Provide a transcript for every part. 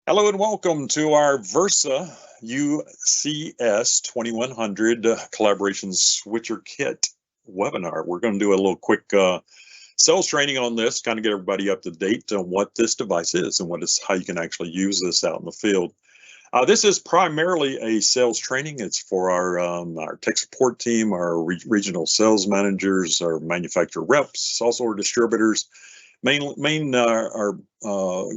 Hello and welcome to our Versa UCS2100 Collaboration Switcher Kit webinar. We're going to do a little quick sales training on this, kind of get everybody up to date on what this device is and how you can actually use this out in the field. This is primarily a sales training. It's for our tech support team, our regional sales managers, our manufacturer reps, also our distributors. Our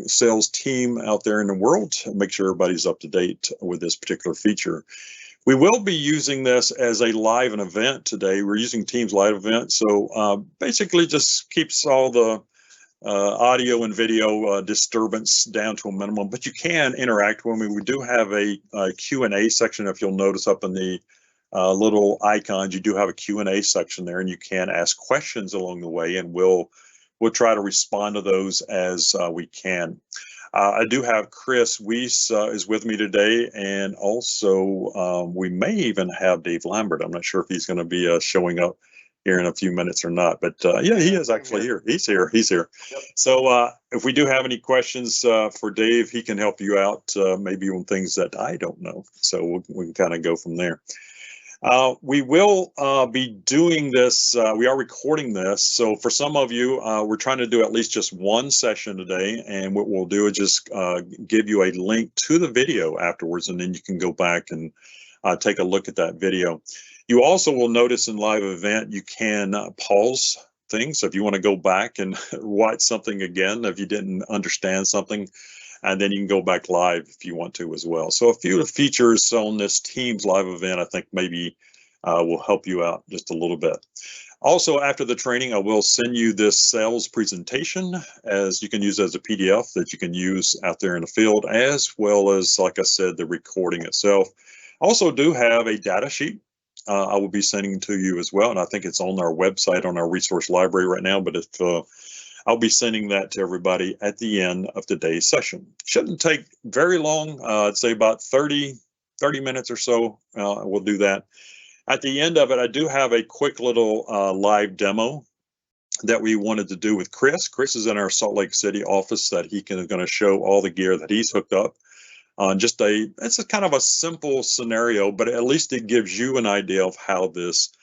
sales team out there in the world, make sure everybody's up to date with this particular feature. We will be using this as a live event today. We're using Teams live event, so basically just keeps all the audio and video disturbance down to a minimum, but you can interact with me. We do have a Q&A section. If you'll notice up in the little icons, you do have a Q&A section there, and you can ask questions along the way, and we'll try to respond to those as we can. I do have Chris Weiss is with me today, and also we may even have Dave Lambert. I'm not sure if he's going to be showing up here in a few minutes or not, but yeah, he is actually here. He's here. Yep. So if we do have any questions for Dave, he can help you out maybe on things that I don't know. So we can kind of go from there. We will be doing this. We are recording this. So for some of you, we're trying to do at least just one session today. And what we'll do is just give you a link to the video afterwards, and then you can go back and take a look at that video. You also will notice in live event, you can pause things. So if you want to go back and watch something again, if you didn't understand something, and then you can go back live if you want to as well. So a few of the features on this Teams live event, I think maybe will help you out just a little bit. Also, after the training, I will send you this sales presentation as you can use as a PDF that you can use out there in the field, as well as, like I said, the recording itself. I also do have a data sheet I will be sending to you as well, and I think it's on our website, on our resource library right now, but if I'll be sending that to everybody at the end of today's session. Shouldn't take very long. I'd say about 30 minutes or so. We'll do that. At the end of it, I do have a quick little live demo that we wanted to do with Chris. Chris is in our Salt Lake City office that is going to show all the gear that he's hooked up. It's a kind of a simple scenario, but at least it gives you an idea of how this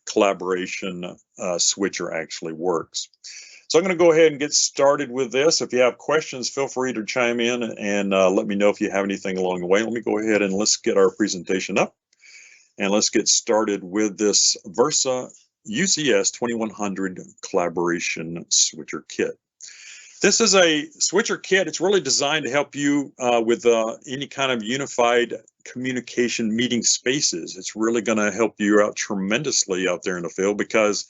collaboration switcher actually works. So I'm going to go ahead and get started with this. If you have questions, feel free to chime in and let me know if you have anything along the way. Let me go ahead and let's get our presentation up. And let's get started with this Versa UCS2100 Collaboration Switcher Kit. This is a switcher kit. It's really designed to help you with any kind of unified communication meeting spaces. It's really going to help you out tremendously out there in the field, because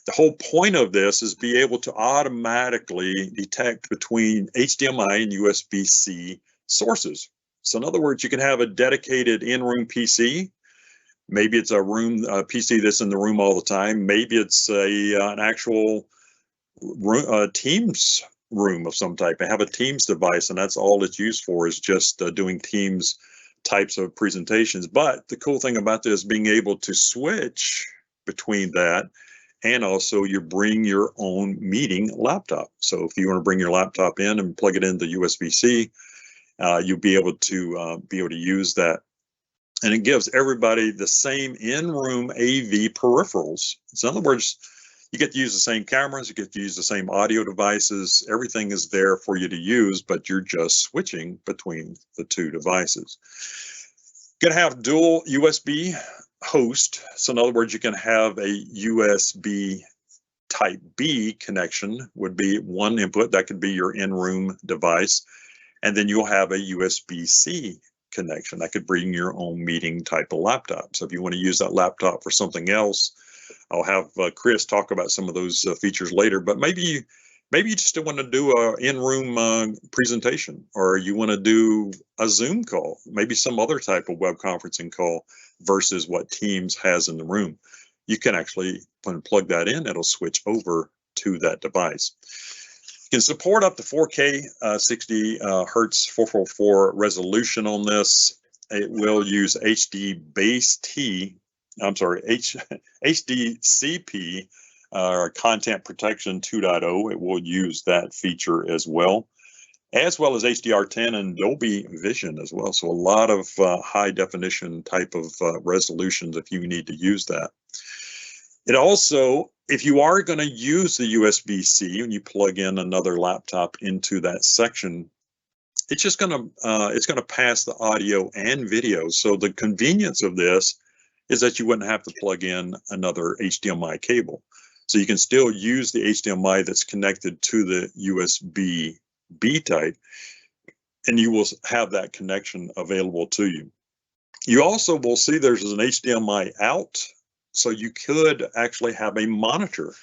the whole point of this is be able to automatically detect between HDMI and USB-C sources. So in other words, you can have a dedicated in-room PC. Maybe it's a PC that's in the room all the time. Maybe it's an actual Teams room of some type. I have a Teams device, and that's all it's used for, is just doing Teams types of presentations. But the cool thing about this, being able to switch between that, and also you bring your own meeting laptop. So if you want to bring your laptop in and plug it into USB-C, you'll be able to use that. And it gives everybody the same in-room AV peripherals. So in other words, you get to use the same cameras, you get to use the same audio devices, everything is there for you to use, but you're just switching between the two devices. Going to have dual USB host. So in other words, you can have a USB type B connection, would be one input. That could be your in-room device. And then you'll have a USB-C connection. That could bring your own meeting type of laptop. So if you want to use that laptop for something else, I'll have Chris talk about some of those features later, but maybe you just want to do a in-room presentation, or you want to do a Zoom call, maybe some other type of web conferencing call versus what Teams has in the room. You can actually, when plug that in, it'll switch over to that device. You can support up to 4K 60 Hertz 444 resolution on this. It will use HDCP or Content Protection 2.0. It will use that feature as well. as well as HDR10 and Dolby Vision as well. So a lot of high definition type of resolutions if you need to use that. It also, if you are going to use the USB-C and you plug in another laptop into that section, it's just going to pass the audio and video. So the convenience of this is that you wouldn't have to plug in another HDMI cable. So you can still use the HDMI that's connected to the USB-B type, and you will have that connection available to you. You also will see there's an HDMI out, so you could actually have a monitor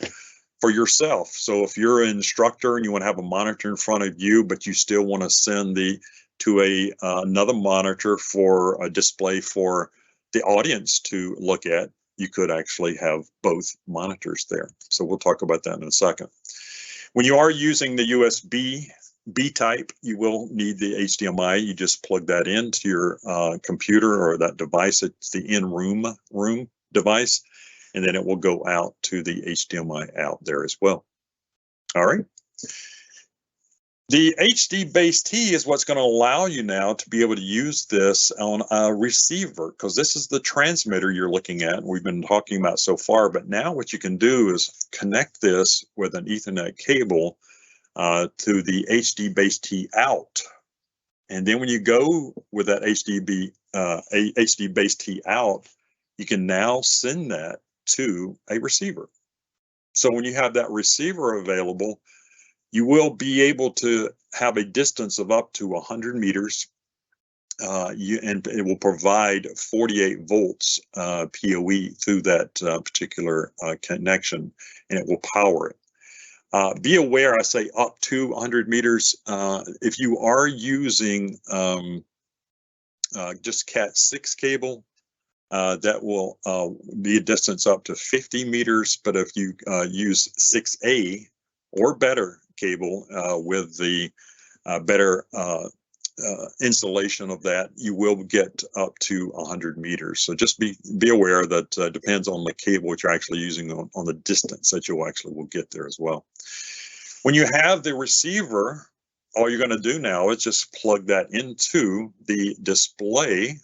for yourself. So if you're an instructor and you want to have a monitor in front of you, but you still want to send to another monitor for a display for the audience to look at, you could actually have both monitors there. So we'll talk about that in a second. When you are using the USB-B type, you will need the HDMI. You just plug that into your computer or that device. It's the in-room device, and then it will go out to the HDMI out there as well. All right. The HD-Base-T is what's going to allow you now to be able to use this on a receiver, because this is the transmitter you're looking at, and we've been talking about so far. But now what you can do is connect this with an Ethernet cable to the HD-Base-T out. And then when you go with that HD-Base-T out, you can now send that to a receiver. So when you have that receiver available, you will be able to have a distance of up to 100 meters, and it will provide 48 volts PoE through that particular connection, and it will power it. Be aware, I say up to 100 meters. If you are using just Cat6 cable, that will be a distance up to 50 meters. But if you use 6A or better cable with the better installation of that, you will get up to 100 meters. So just be aware that depends on the cable which you're actually using on the distance that you actually will get there as well. When you have the receiver, all you're going to do now is just plug that into the display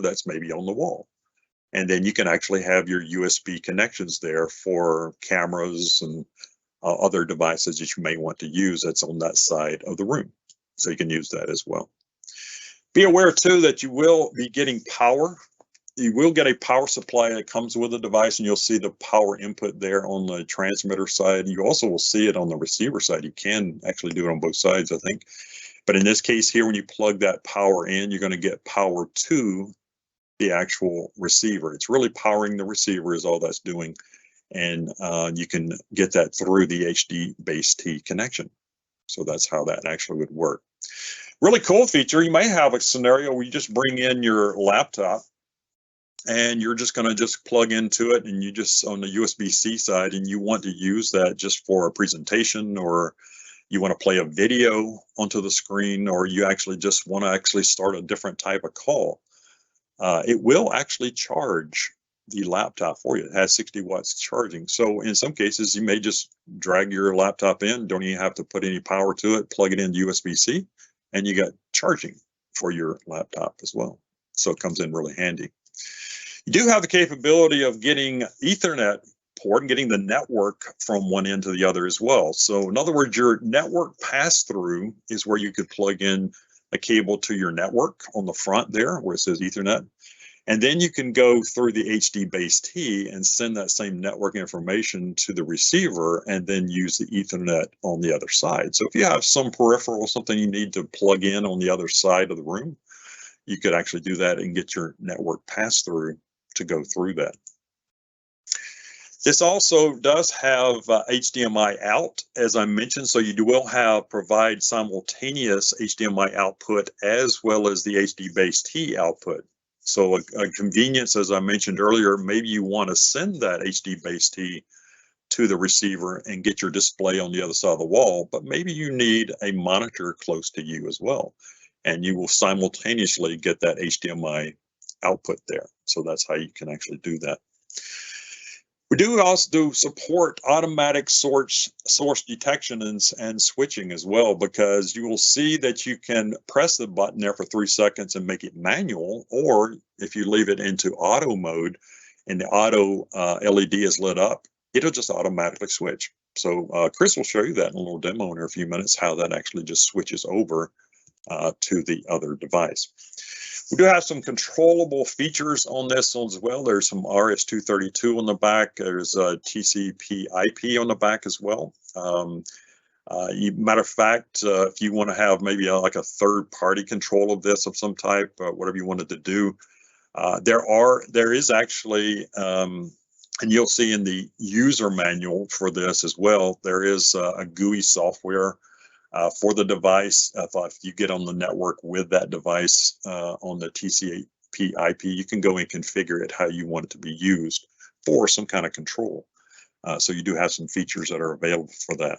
that's maybe on the wall. And then you can actually have your USB connections there for cameras and other devices that you may want to use that's on that side of the room. So you can use that as well. Be aware too that you will be getting power. You will get a power supply that comes with the device, and you'll see the power input there on the transmitter side. You also will see it on the receiver side. You can actually do it on both sides, I think. But in this case here, when you plug that power in, you're going to get power to the actual receiver. It's really powering the receiver is all that's doing. And you can get that through the HD-Base-T connection. So that's how that actually would work. Really cool feature. You may have a scenario where you just bring in your laptop and you're just going to just plug into it, and you just on the USB-C side, and you want to use that just for a presentation, or you want to play a video onto the screen, or you actually just want to actually start a different type of call. It will actually charge the laptop for you. It has 60 watts charging. So in some cases, you may just drag your laptop in, don't even have to put any power to it, plug it into USB-C, and you got charging for your laptop as well. So it comes in really handy. You do have the capability of getting Ethernet port and getting the network from one end to the other as well. So in other words, your network pass-through is where you could plug in a cable to your network on the front there where it says Ethernet. And then you can go through the HD-Base-T and send that same network information to the receiver, and then use the Ethernet on the other side. So if you have some peripheral, something you need to plug in on the other side of the room, you could actually do that and get your network pass-through to go through that. This also does have HDMI out, as I mentioned, so you will provide simultaneous HDMI output as well as the HD-Base-T output. So a convenience, as I mentioned earlier, maybe you want to send that HD-Base-T to the receiver and get your display on the other side of the wall, but maybe you need a monitor close to you as well, and you will simultaneously get that HDMI output there. So that's how you can actually do that. We do also do support automatic source detection and switching as well, because you will see that you can press the button there for 3 seconds and make it manual, or if you leave it into auto mode and the auto LED is lit up, it'll just automatically switch. So Chris will show you that in a little demo in a few minutes, how that actually just switches over to the other device. We do have some controllable features on this one as well. There's some RS-232 on the back. There's a TCP/IP on the back as well. Matter of fact, if you want to have maybe like a third-party control of this of some type, whatever you wanted to do, there is actually, and you'll see in the user manual for this as well, there is a GUI software for the device. If you get on the network with that device on the TCP/IP, you can go and configure it how you want it to be used for some kind of control. So you do have some features that are available for that.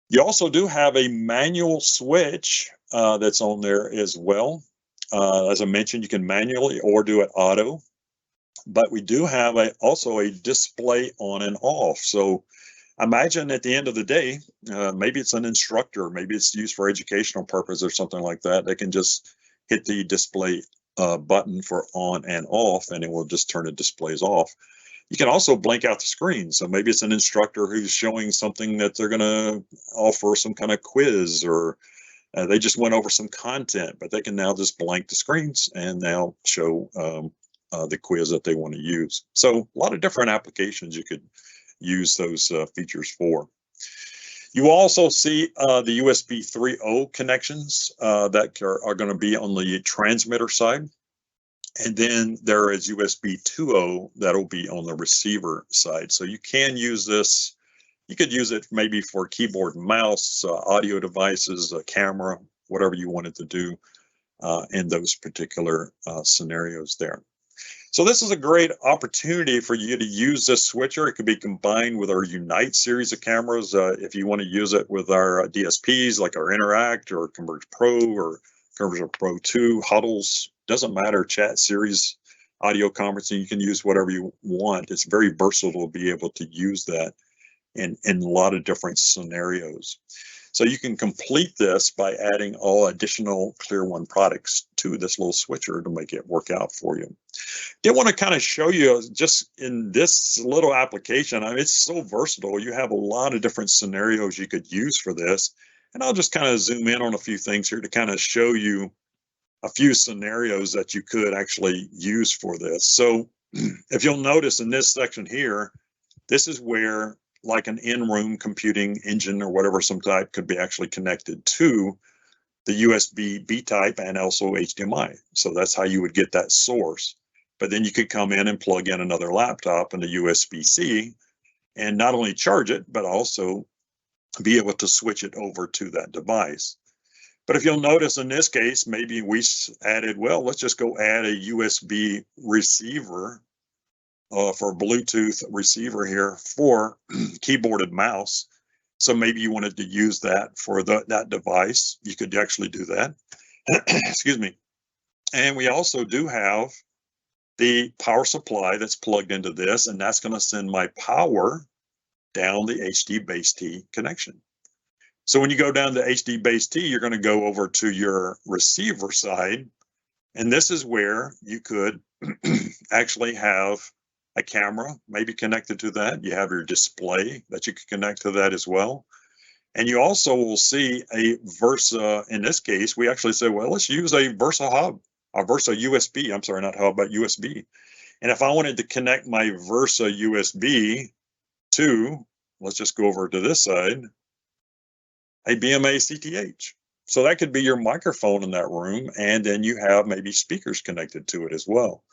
You also do have a manual switch that's on there as well. As I mentioned, you can manually or do it auto, but we do have also a display on and off. So imagine at the end of the day, maybe it's an instructor, maybe it's used for educational purpose or something like that. They can just hit the display button for on and off, and it will just turn the displays off. You can also blank out the screen. So maybe it's an instructor who's showing something that they're going to offer some kind of quiz, or they just went over some content, but they can now just blank the screens and now show the quiz that they want to use. So a lot of different applications you could use those features for. You also see the USB 3.0 connections that are going to be on the transmitter side. And then there is USB 2.0 that'll be on the receiver side. So you can use this. You could use it maybe for keyboard and mouse, audio devices, a camera, whatever you wanted to do in those particular scenarios there. So this is a great opportunity for you to use this switcher. It could be combined with our Unite series of cameras. If you want to use it with our DSPs like our Interact or Converge Pro or Converge Pro 2, huddles, doesn't matter, chat series, audio conferencing, you can use whatever you want. It's very versatile to be able to use that in a lot of different scenarios. So you can complete this by adding all additional Clear One products to this little switcher to make it work out for you. Did want to kind of show you just in this little application, I mean, it's so versatile. You have a lot of different scenarios you could use for this. And I'll just kind of zoom in on a few things here to kind of show you a few scenarios that you could actually use for this. So if you'll notice in this section here, this is where like an in-room computing engine or whatever some type could be actually connected to the USB B type and also HDMI. So that's how you would get that source. But then you could come in and plug in another laptop and the USB-C and not only charge it, but also be able to switch it over to that device. But if you'll notice in this case, maybe we added, well, let's just go add a USB receiver for a Bluetooth receiver here for keyboard and mouse. So maybe you wanted to use that for that device. You could actually do that. Excuse me. And we also do have the power supply that's plugged into this, and that's going to send my power down the HD base T connection. So when you go down to HD base T, you're going to go over to your receiver side. And this is where you could actually have a camera maybe connected to that. You have your display that you can connect to that as well. And you also will see a Versa. In this case, we actually said, well, let's use a Versa hub, a Versa USB. I'm sorry, not hub, but USB. And if I wanted to connect my Versa USB to, let's just go over to this side, a BMA CTH. So that could be your microphone in that room. And then you have maybe speakers connected to it as well.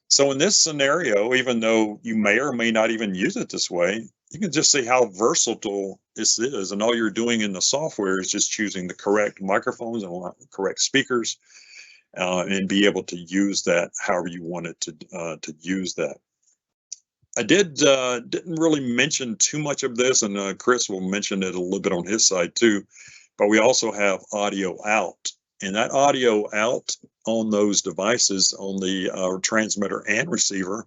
So in this scenario, even though you may or may not even use it this way, you can just see how versatile this is. And all you're doing in the software is just choosing the correct microphones and correct speakers and be able to use that however you wanted to use that. I didn't really mention too much of this, and Chris will mention it a little bit on his side too, but we also have audio out. And that audio out on those devices, on the transmitter and receiver,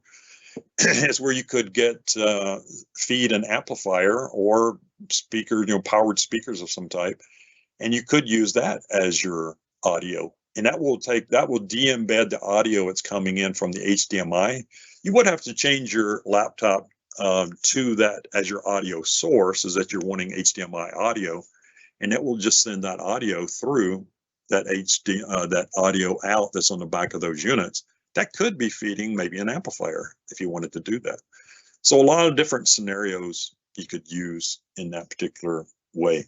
is where you could get feed an amplifier or speaker, powered speakers of some type, and you could use that as your audio. And that will de-embed the audio it's coming in from the HDMI. You would have to change your laptop to that as your audio source, is that you're wanting HDMI audio, and it will just send that audio through that that audio out that's on the back of those units. That could be feeding maybe an amplifier if you wanted to do that. So a lot of different scenarios you could use in that particular way.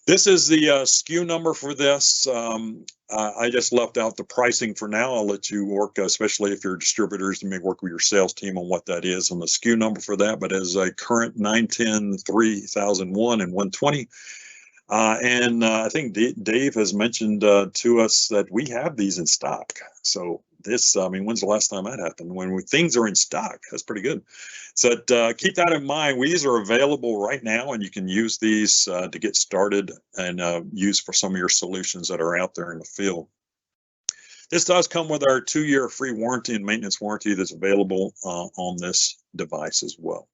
This is the SKU number for this. I just left out the pricing for now. I'll let you work, especially if you're distributors, you may work with your sales team on what that is on the SKU number for that. But as a current 910, 3001, and 120. And I think Dave has mentioned to us that we have these in stock. So this, I mean, when's the last time that happened? When things are in stock, that's pretty good. So keep that in mind. These are available right now, and you can use these to get started and use for some of your solutions that are out there in the field. This does come with our 2-year free warranty and maintenance warranty that's available on this device as well.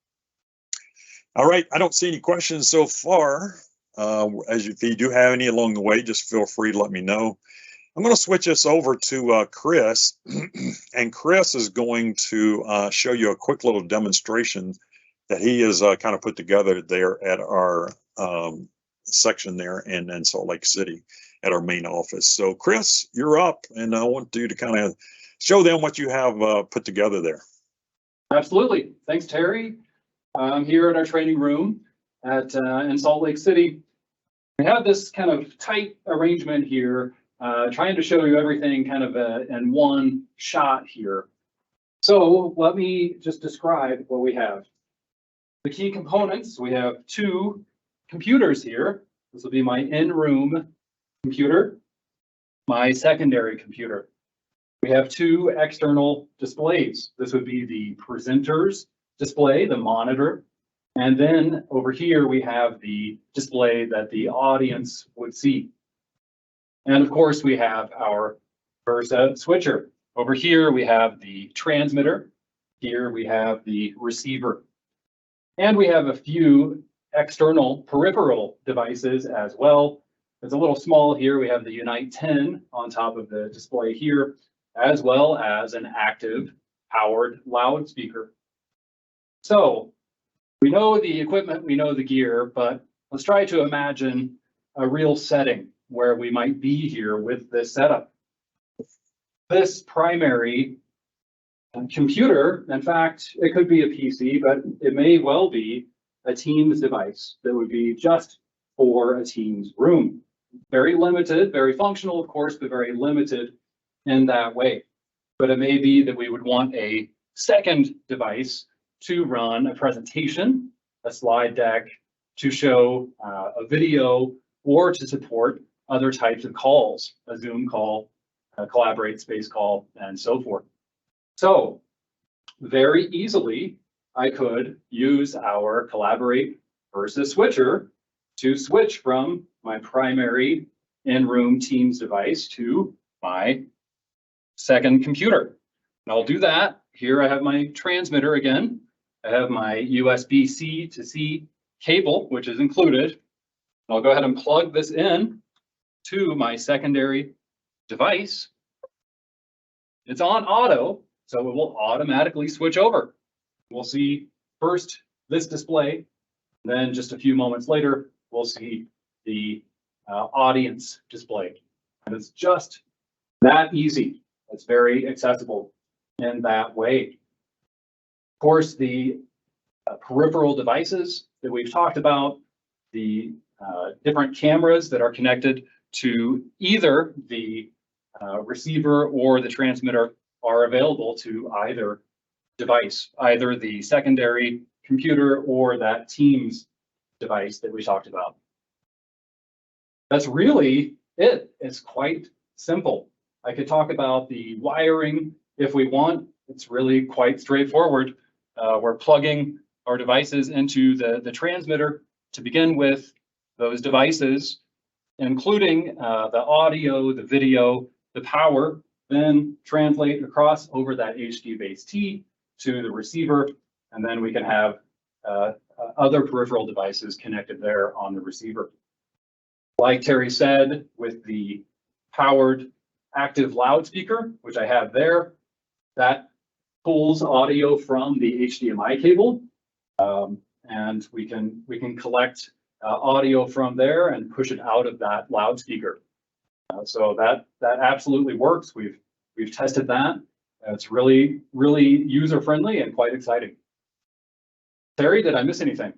All right, I don't see any questions so far. If you do have any along the way, just feel free to let me know. I'm going to switch this over to Chris, and Chris is going to show you a quick little demonstration that he has kind of put together there at our section there in Salt Lake City at our main office. So Chris, you're up, and I want you to kind of show them what you have put together there. Absolutely. Thanks, Terry. I'm here at our training room in Salt Lake City. We have this kind of tight arrangement here, trying to show you everything kind of in one shot here. So let me just describe what we have. The key components, we have 2 computers here. This will be my in-room computer, my secondary computer. We have 2 external displays. This would be the presenter's display, the monitor. And then over here, we have the display that the audience would see. And of course, we have our Versa switcher. Over here, we have the transmitter. Here we have the receiver. And we have a few external peripheral devices as well. It's a little small here. We have the Unite 10 on top of the display here, as well as an active powered loudspeaker. So we know the equipment, we know the gear, but let's try to imagine a real setting where we might be here with this setup. This primary computer, in fact, it could be a PC, but it may well be a Teams device that would be just for a Teams room. Very limited, very functional, of course, but very limited in that way. But it may be that we would want a second device to run a presentation, a slide deck, to show a video, or to support other types of calls, a Zoom call, a Collaborate Space call, and so forth. So very easily, I could use our Collaborate Versa switcher to switch from my primary in-room Teams device to my second computer. And I'll do that. Here I have my transmitter again. I have my USB-C to C cable, which is included. I'll go ahead and plug this in to my secondary device. It's on auto, so it will automatically switch over. We'll see first this display, then just a few moments later, we'll see the audience display. And it's just that easy. It's very accessible in that way. Of course, the peripheral devices that we've talked about, the different cameras that are connected to either the receiver or the transmitter are available to either device, either the secondary computer or that Teams device that we talked about. That's really it. It's quite simple. I could talk about the wiring if we want. It's really quite straightforward. We're plugging our devices into the transmitter to begin with. Those devices, including the audio, the video, the power, then translate across over that HD base T to the receiver, and then we can have other peripheral devices connected there on the receiver. Like Terry said, with the powered active loudspeaker, which I have there, that pulls audio from the HDMI cable, and we can collect audio from there and push it out of that loudspeaker. So that absolutely works. We've tested that. It's really user friendly and quite exciting. Terry, did I miss anything?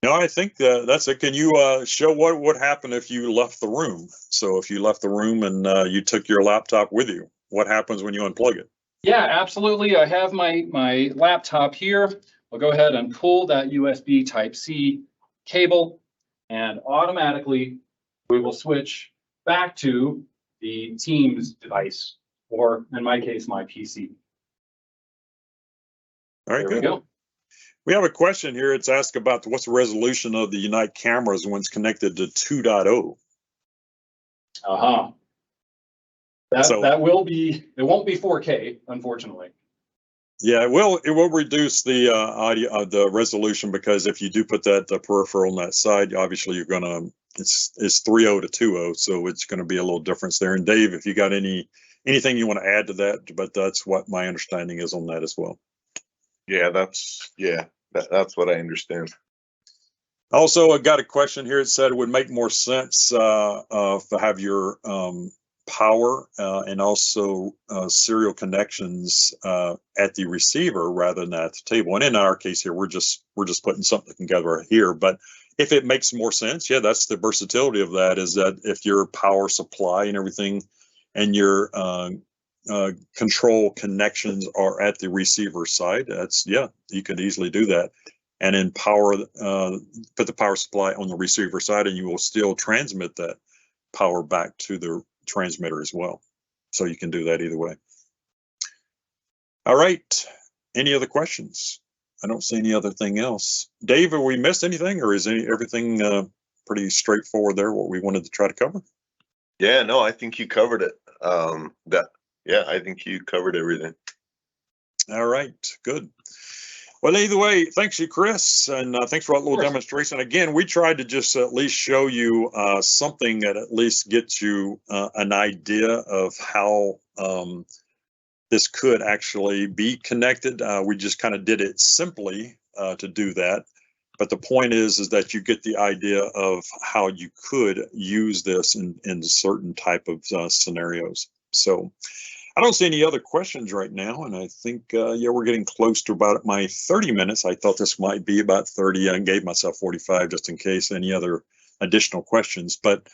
No, I think that's it. Can you show what would happen if you left the room? So if you left the room and you took your laptop with you, what happens when you unplug it? Yeah, absolutely. I have my laptop here. I'll go ahead and pull that USB Type-C cable, and automatically we will switch back to the Teams device, or in my case, my PC. All right, There good. we go. We have a question here. It's asked about what's the resolution of the Unite cameras when it's connected to 2.0. That will be, it won't be 4K, unfortunately. Yeah, it will reduce the audio, the resolution, because if you do put that peripheral on that side, obviously you're gonna, it's 3.0 to 2.0, so it's going to be a little difference there. And Dave, if you got anything you want to add to that, but that's what my understanding is on that as well. Yeah, that's what I understand. Also, I got a question here. It said it would make more sense to have your power and also serial connections at the receiver rather than at the table. And in our case here, we're just putting something together here. But if it makes more sense, yeah, that's the versatility of that, is that if your power supply and everything and your control connections are at the receiver side, that's, yeah, you could easily do that. And then put the power supply on the receiver side, and you will still transmit that power back to the transmitter as well. So you can do that either way. All right. Any other questions? I don't see any other thing else. Dave, have we missed anything, or is everything pretty straightforward there, what we wanted to try to cover? Yeah, no, I think you covered it. I think you covered everything. All right, good. Well, either way, thanks you, Chris, and thanks for that little demonstration. Again, we tried to just at least show you something that at least gets you an idea of how this could actually be connected. We just kind of did it simply to do that. But the point is that you get the idea of how you could use this in certain type of scenarios. So I don't see any other questions right now, and I think, yeah, we're getting close to about my 30 minutes. I thought this might be about 30. I gave myself 45 just in case any other additional questions, but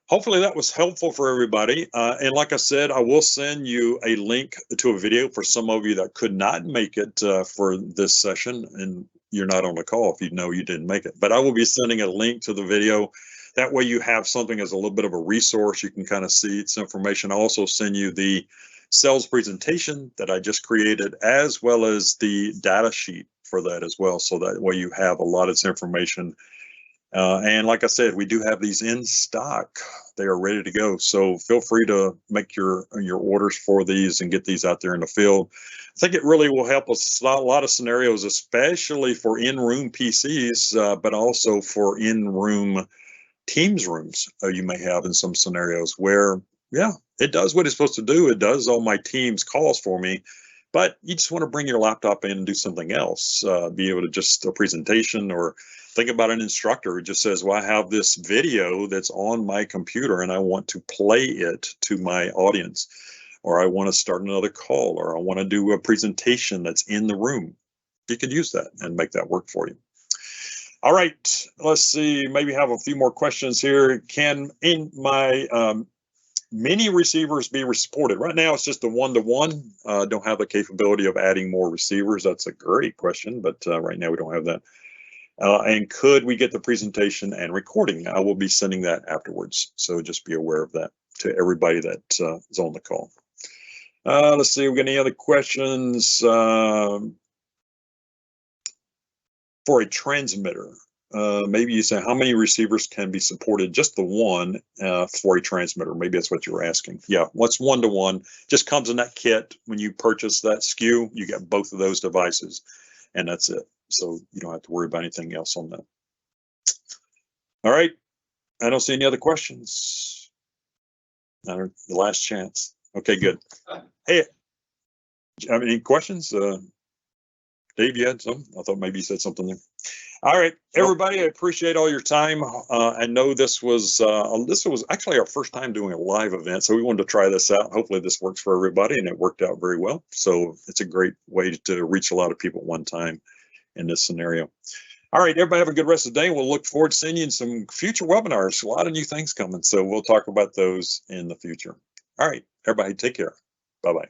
hopefully that was helpful for everybody. And like I said, I will send you a link to a video for some of you that could not make it for this session, and you're not on the call if you know you didn't make it. But I will be sending a link to the video. That way you have something as a little bit of a resource. You can kind of see its information. I'll also send you the sales presentation that I just created, as well as the data sheet for that as well. So that way you have a lot of this information. And like I said, we do have these in stock. They are ready to go. So feel free to make your orders for these and get these out there in the field. I think it really will help us a lot of scenarios, especially for in-room PCs, but also for in-room Teams rooms you may have in some scenarios where, yeah, it does what it's supposed to do. It does all my Teams calls for me, but you just want to bring your laptop in and do something else, be able to just a presentation, or think about an instructor who just says, well, I have this video that's on my computer and I want to play it to my audience, or I want to start another call, or I want to do a presentation that's in the room. You could use that and make that work for you. All right, let's see, maybe have a few more questions here. Can in my many receivers be supported? Right now it's just a one-to-one. Don't have the capability of adding more receivers. That's a great question, but right now we don't have that. And could we get the presentation and recording? I will be sending that afterwards, so just be aware of that to everybody that is on the call. Let's see, we got any other questions? For a transmitter, maybe you say how many receivers can be supported? Just the one for a transmitter. Maybe that's what you were asking. Yeah, what's 1-to-1? Just comes in that kit. When you purchase that SKU, you get both of those devices, and that's it. So you don't have to worry about anything else on that. All right. I don't see any other questions. The last chance. Okay, good. Hey, do you have any questions? Dave, you had some? I thought maybe you said something there. All right, everybody, I appreciate all your time. I know this was actually our first time doing a live event, so we wanted to try this out. Hopefully this works for everybody, and it worked out very well. So it's a great way to reach a lot of people at one time in this scenario. All right, everybody have a good rest of the day. We'll look forward to seeing you in some future webinars. A lot of new things coming, so we'll talk about those in the future. All right, everybody, take care. Bye-bye.